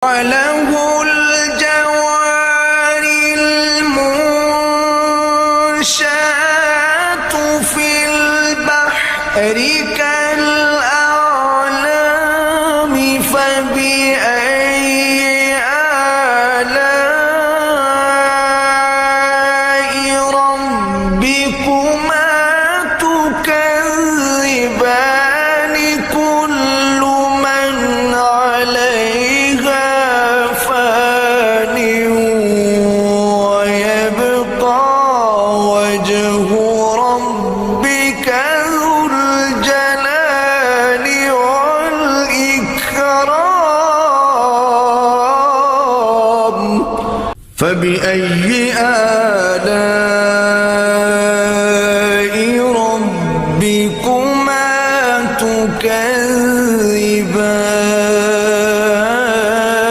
وله الجوار المنشآت في البحر كالأعلام فبأي آلاء ربكما تكذبان كل من عليها فان ويبقى وجه ربك ذو الجلال والإكرام فبأي آلاء